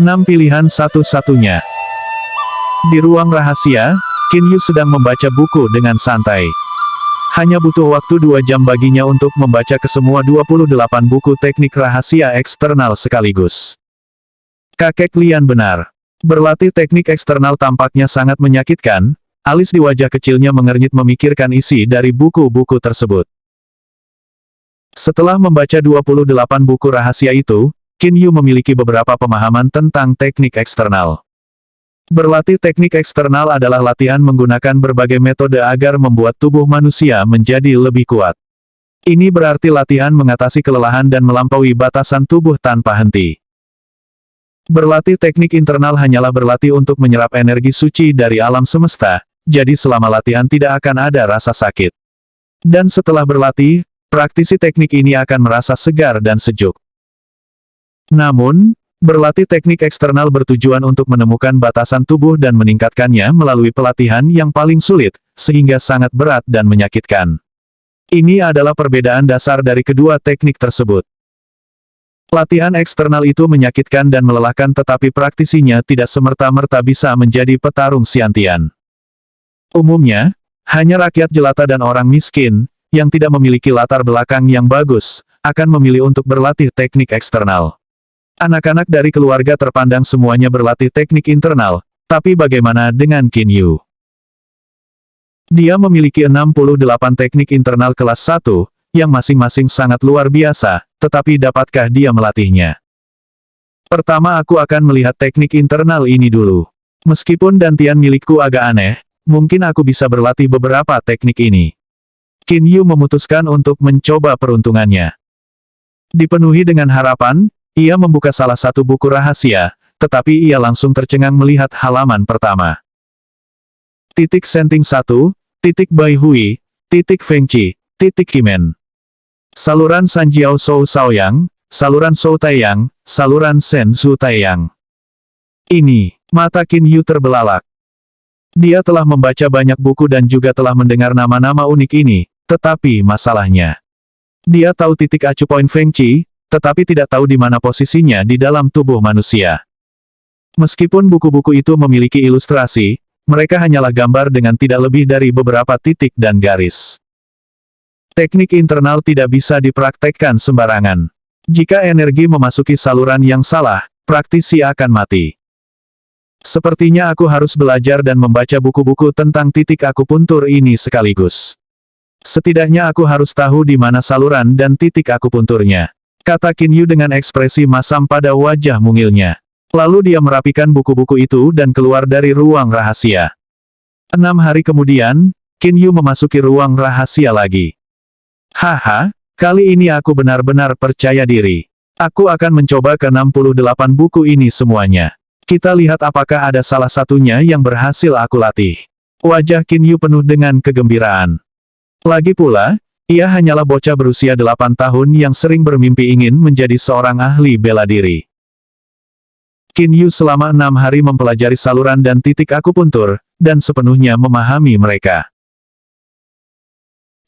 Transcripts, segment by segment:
6 pilihan satu-satunya. Di ruang rahasia, Qin Yu sedang membaca buku dengan santai. Hanya butuh waktu 2 jam baginya untuk membaca kesemua 28 buku teknik rahasia eksternal sekaligus. Kakek Lian benar. Berlatih teknik eksternal tampaknya sangat menyakitkan, alis di wajah kecilnya mengernyit memikirkan isi dari buku-buku tersebut. Setelah membaca 28 buku rahasia itu, Qin Yu memiliki beberapa pemahaman tentang teknik eksternal. Berlatih teknik eksternal adalah latihan menggunakan berbagai metode agar membuat tubuh manusia menjadi lebih kuat. Ini berarti latihan mengatasi kelelahan dan melampaui batasan tubuh tanpa henti. Berlatih teknik internal hanyalah berlatih untuk menyerap energi suci dari alam semesta, jadi selama latihan tidak akan ada rasa sakit. Dan setelah berlatih, praktisi teknik ini akan merasa segar dan sejuk. Namun, berlatih teknik eksternal bertujuan untuk menemukan batasan tubuh dan meningkatkannya melalui pelatihan yang paling sulit, sehingga sangat berat dan menyakitkan. Ini adalah perbedaan dasar dari kedua teknik tersebut. Latihan eksternal itu menyakitkan dan melelahkan tetapi praktisinya tidak semerta-merta bisa menjadi petarung Xiantian. Umumnya, hanya rakyat jelata dan orang miskin, yang tidak memiliki latar belakang yang bagus, akan memilih untuk berlatih teknik eksternal. Anak-anak dari keluarga terpandang semuanya berlatih teknik internal, tapi bagaimana dengan Qin Yu? Dia memiliki 68 teknik internal kelas 1, yang masing-masing sangat luar biasa, tetapi dapatkah dia melatihnya? Pertama aku akan melihat teknik internal ini dulu. Meskipun dantian milikku agak aneh, mungkin aku bisa berlatih beberapa teknik ini. Qin Yu memutuskan untuk mencoba peruntungannya. Dipenuhi dengan harapan, ia membuka salah satu buku rahasia, tetapi ia langsung tercengang melihat halaman pertama. Titik Senting 1, titik Bai Hui, titik Feng Qi, titik Kimen. Saluran Sanjiao Shou Shaoyang, saluran Shou Taiyang, saluran Sen Zhu Taiyang. Ini, mata Qin Yu terbelalak. Dia telah membaca banyak buku dan juga telah mendengar nama-nama unik ini, tetapi masalahnya, dia tahu titik acu poin Feng Qi, tetapi tidak tahu di mana posisinya di dalam tubuh manusia. Meskipun buku-buku itu memiliki ilustrasi, mereka hanyalah gambar dengan tidak lebih dari beberapa titik dan garis. Teknik internal tidak bisa dipraktekkan sembarangan. Jika energi memasuki saluran yang salah, praktisi akan mati. Sepertinya aku harus belajar dan membaca buku-buku tentang titik akupuntur ini sekaligus. Setidaknya aku harus tahu di mana saluran dan titik akupunturnya, kata Qin Yu dengan ekspresi masam pada wajah mungilnya. Lalu dia merapikan buku-buku itu dan keluar dari ruang rahasia. 6 hari kemudian, Qin Yu memasuki ruang rahasia lagi. Haha, kali ini aku benar-benar percaya diri. Aku akan mencoba ke 68 buku ini semuanya. Kita lihat apakah ada salah satunya yang berhasil aku latih. Wajah Qin Yu penuh dengan kegembiraan. Lagi pula, ia hanyalah bocah berusia 8 tahun yang sering bermimpi ingin menjadi seorang ahli bela diri. Qin Yu selama 6 hari mempelajari saluran dan titik akupuntur, dan sepenuhnya memahami mereka.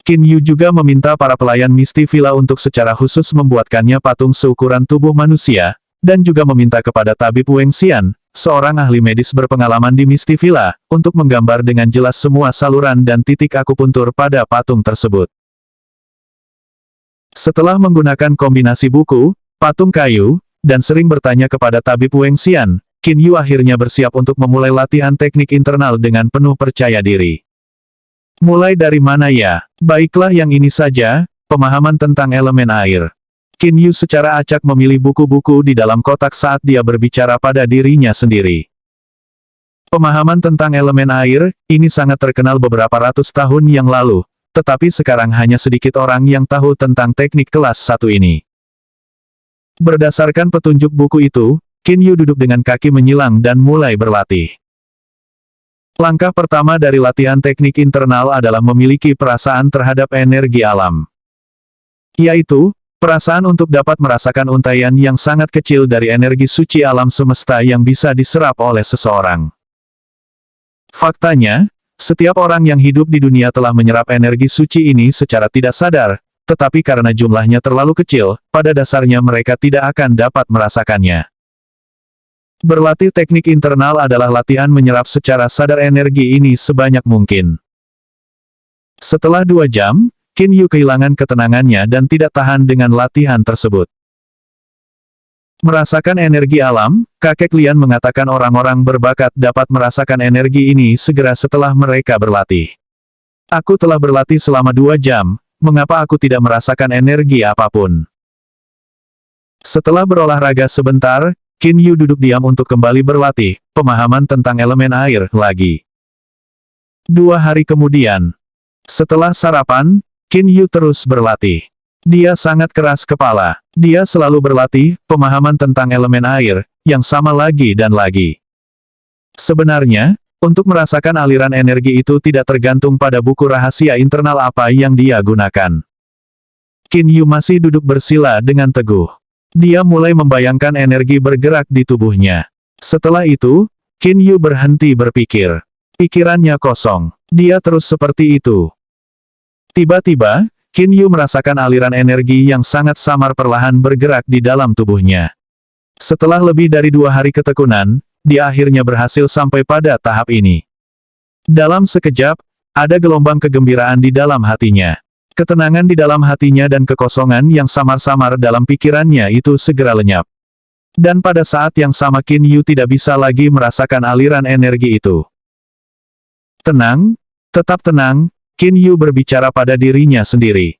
Qin Yu juga meminta para pelayan Misty Villa untuk secara khusus membuatkannya patung seukuran tubuh manusia, dan juga meminta kepada tabib Weng Xian, seorang ahli medis berpengalaman di Misty Villa, untuk menggambar dengan jelas semua saluran dan titik akupuntur pada patung tersebut. Setelah menggunakan kombinasi buku, patung kayu, dan sering bertanya kepada tabib Weng Xian, Qin Yu akhirnya bersiap untuk memulai latihan teknik internal dengan penuh percaya diri. Mulai dari mana ya? Baiklah yang ini saja, pemahaman tentang elemen air. Qin Yu secara acak memilih buku-buku di dalam kotak saat dia berbicara pada dirinya sendiri. Pemahaman tentang elemen air, ini sangat terkenal beberapa ratus tahun yang lalu, tetapi sekarang hanya sedikit orang yang tahu tentang teknik kelas 1 ini. Berdasarkan petunjuk buku itu, Qin Yu duduk dengan kaki menyilang dan mulai berlatih. Langkah pertama dari latihan teknik internal adalah memiliki perasaan terhadap energi alam. Yaitu, perasaan untuk dapat merasakan untaian yang sangat kecil dari energi suci alam semesta yang bisa diserap oleh seseorang. Faktanya, setiap orang yang hidup di dunia telah menyerap energi suci ini secara tidak sadar, tetapi karena jumlahnya terlalu kecil, pada dasarnya mereka tidak akan dapat merasakannya. Berlatih teknik internal adalah latihan menyerap secara sadar energi ini sebanyak mungkin. Setelah 2 jam, Qin Yu kehilangan ketenangannya dan tidak tahan dengan latihan tersebut. Merasakan energi alam, kakek Lian mengatakan orang-orang berbakat dapat merasakan energi ini segera setelah mereka berlatih. Aku telah berlatih selama 2 jam, mengapa aku tidak merasakan energi apapun? Setelah berolahraga sebentar, Qin Yu duduk diam untuk kembali berlatih, pemahaman tentang elemen air, lagi. 2 hari kemudian, setelah sarapan, Qin Yu terus berlatih. Dia sangat keras kepala. Dia selalu berlatih, pemahaman tentang elemen air, yang sama lagi dan lagi. Sebenarnya, untuk merasakan aliran energi itu tidak tergantung pada buku rahasia internal apa yang dia gunakan. Qin Yu masih duduk bersila dengan teguh. Dia mulai membayangkan energi bergerak di tubuhnya. Setelah itu, Qin Yu berhenti berpikir. Pikirannya kosong. Dia terus seperti itu. Tiba-tiba, Qin Yu merasakan aliran energi yang sangat samar perlahan bergerak di dalam tubuhnya. Setelah lebih dari 2 hari ketekunan, dia akhirnya berhasil sampai pada tahap ini. Dalam sekejap, ada gelombang kegembiraan di dalam hatinya. Ketenangan di dalam hatinya dan kekosongan yang samar-samar dalam pikirannya itu segera lenyap. Dan pada saat yang sama Qin Yu tidak bisa lagi merasakan aliran energi itu. Tenang, tetap tenang, Qin Yu berbicara pada dirinya sendiri.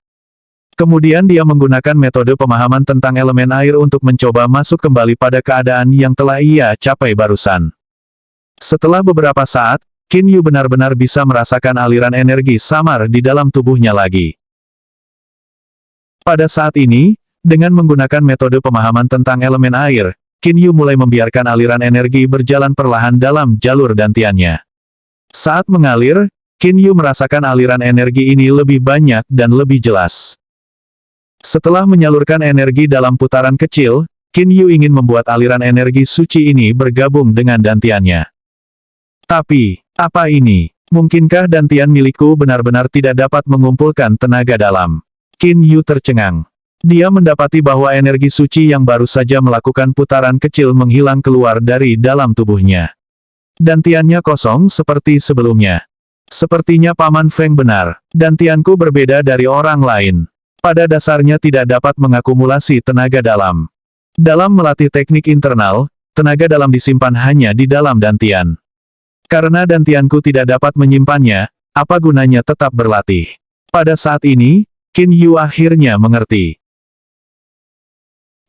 Kemudian dia menggunakan metode pemahaman tentang elemen air untuk mencoba masuk kembali pada keadaan yang telah ia capai barusan. Setelah beberapa saat, Qin Yu benar-benar bisa merasakan aliran energi samar di dalam tubuhnya lagi. Pada saat ini, dengan menggunakan metode pemahaman tentang elemen air, Qin Yu mulai membiarkan aliran energi berjalan perlahan dalam jalur dantiannya. Saat mengalir, Qin Yu merasakan aliran energi ini lebih banyak dan lebih jelas. Setelah menyalurkan energi dalam putaran kecil, Qin Yu ingin membuat aliran energi suci ini bergabung dengan dantiannya. Tapi, apa ini? Mungkinkah dantian milikku benar-benar tidak dapat mengumpulkan tenaga dalam? Qin Yu tercengang. Dia mendapati bahwa energi suci yang baru saja melakukan putaran kecil menghilang keluar dari dalam tubuhnya. Dantiannya kosong seperti sebelumnya. Sepertinya Paman Feng benar, dantianku berbeda dari orang lain. Pada dasarnya tidak dapat mengakumulasi tenaga dalam. Dalam melatih teknik internal, tenaga dalam disimpan hanya di dalam dantian. Karena dantianku tidak dapat menyimpannya, apa gunanya tetap berlatih? Pada saat ini, Qin Yu akhirnya mengerti.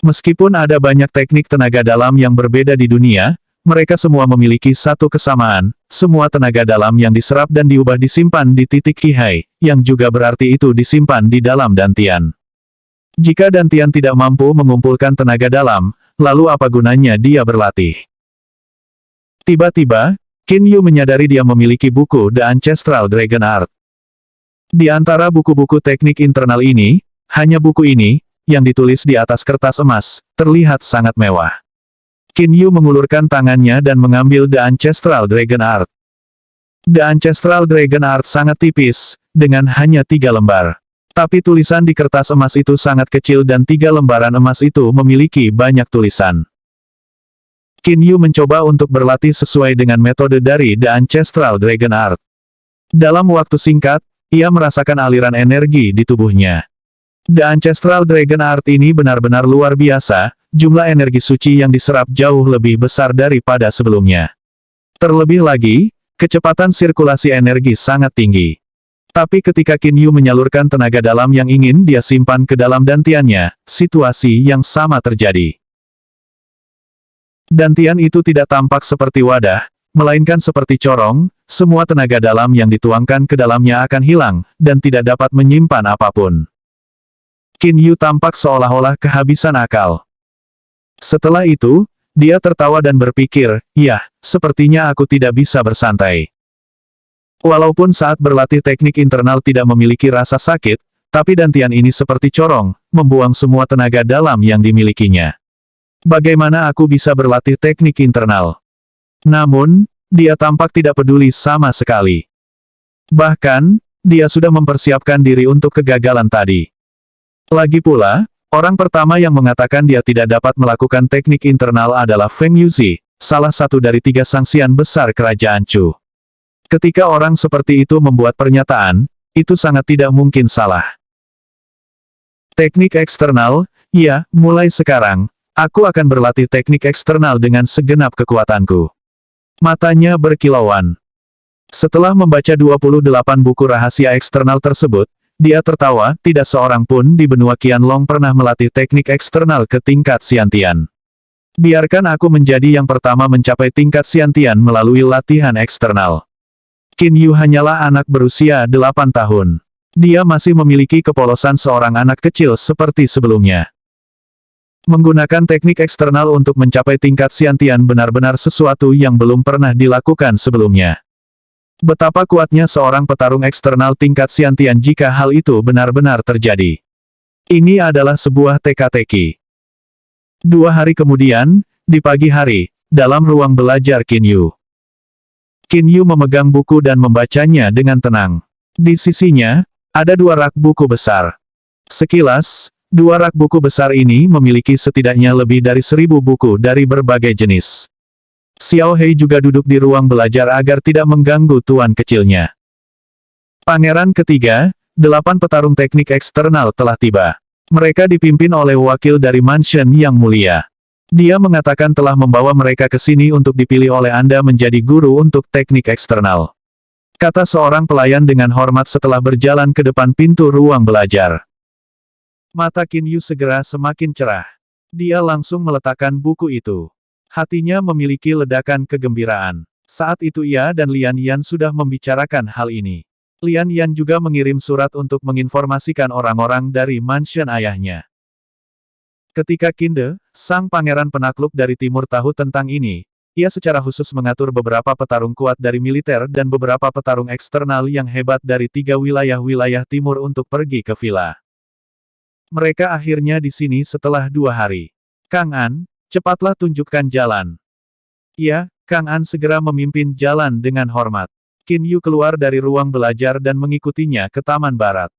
Meskipun ada banyak teknik tenaga dalam yang berbeda di dunia, mereka semua memiliki satu kesamaan, semua tenaga dalam yang diserap dan diubah disimpan di titik Qihai, yang juga berarti itu disimpan di dalam dantian. Jika dantian tidak mampu mengumpulkan tenaga dalam, lalu apa gunanya dia berlatih? Tiba-tiba, Qin Yu menyadari dia memiliki buku The Ancestral Dragon Art. Di antara buku-buku teknik internal ini, hanya buku ini, yang ditulis di atas kertas emas, terlihat sangat mewah. Qin Yu mengulurkan tangannya dan mengambil The Ancestral Dragon Art. The Ancestral Dragon Art sangat tipis, dengan hanya 3 lembar. Tapi tulisan di kertas emas itu sangat kecil dan 3 lembaran emas itu memiliki banyak tulisan. Qin Yu mencoba untuk berlatih sesuai dengan metode dari The Ancestral Dragon Art. Dalam waktu singkat, ia merasakan aliran energi di tubuhnya. The Ancestral Dragon Art ini benar-benar luar biasa, jumlah energi suci yang diserap jauh lebih besar daripada sebelumnya. Terlebih lagi, kecepatan sirkulasi energi sangat tinggi. Tapi ketika Qin Yu menyalurkan tenaga dalam yang ingin dia simpan ke dalam dantiannya, situasi yang sama terjadi. Dantian itu tidak tampak seperti wadah, melainkan seperti corong, semua tenaga dalam yang dituangkan ke dalamnya akan hilang, dan tidak dapat menyimpan apapun. Qin Yu tampak seolah-olah kehabisan akal. Setelah itu, dia tertawa dan berpikir, "Yah, sepertinya aku tidak bisa bersantai." Walaupun saat berlatih teknik internal tidak memiliki rasa sakit, tapi dantian ini seperti corong, membuang semua tenaga dalam yang dimilikinya. Bagaimana aku bisa berlatih teknik internal? Namun, dia tampak tidak peduli sama sekali. Bahkan, dia sudah mempersiapkan diri untuk kegagalan tadi. Lagi pula, orang pertama yang mengatakan dia tidak dapat melakukan teknik internal adalah Feng Yuzi, salah satu dari 3 sangsian besar kerajaan Chu. Ketika orang seperti itu membuat pernyataan, itu sangat tidak mungkin salah. Teknik eksternal, ya, mulai sekarang, aku akan berlatih teknik eksternal dengan segenap kekuatanku. Matanya berkilauan. Setelah membaca 28 buku rahasia eksternal tersebut, dia tertawa, tidak seorang pun di benua Qianlong pernah melatih teknik eksternal ke tingkat Xiantian. Biarkan aku menjadi yang pertama mencapai tingkat Xiantian melalui latihan eksternal. Qin Yu hanyalah anak berusia 8 tahun. Dia masih memiliki kepolosan seorang anak kecil seperti sebelumnya. Menggunakan teknik eksternal untuk mencapai tingkat Xiantian benar-benar sesuatu yang belum pernah dilakukan sebelumnya. Betapa kuatnya seorang petarung eksternal tingkat Xiantian jika hal itu benar-benar terjadi. Ini adalah sebuah teka-teki. 2 hari kemudian, di pagi hari, dalam ruang belajar Qin Yu. Qin Yu memegang buku dan membacanya dengan tenang. Di sisinya, ada 2 rak buku besar. Sekilas, 2 rak buku besar ini memiliki setidaknya lebih dari 1000 buku dari berbagai jenis. Xiao Hei juga duduk di ruang belajar agar tidak mengganggu tuan kecilnya. Pangeran ketiga, 8 petarung teknik eksternal telah tiba. Mereka dipimpin oleh wakil dari mansion yang mulia. Dia mengatakan telah membawa mereka ke sini untuk dipilih oleh Anda menjadi guru untuk teknik eksternal. Kata seorang pelayan dengan hormat setelah berjalan ke depan pintu ruang belajar. Mata Qin Yu segera semakin cerah. Dia langsung meletakkan buku itu. Hatinya memiliki ledakan kegembiraan. Saat itu ia dan Lian Yan sudah membicarakan hal ini. Lian Yan juga mengirim surat untuk menginformasikan orang-orang dari mansion ayahnya. Ketika Qin, sang pangeran penakluk dari timur tahu tentang ini, ia secara khusus mengatur beberapa petarung kuat dari militer dan beberapa petarung eksternal yang hebat dari 3 wilayah-wilayah timur untuk pergi ke villa. Mereka akhirnya di sini setelah 2 hari. Kang An, cepatlah tunjukkan jalan. Ya, Kang An segera memimpin jalan dengan hormat. Qin Yu keluar dari ruang belajar dan mengikutinya ke taman barat.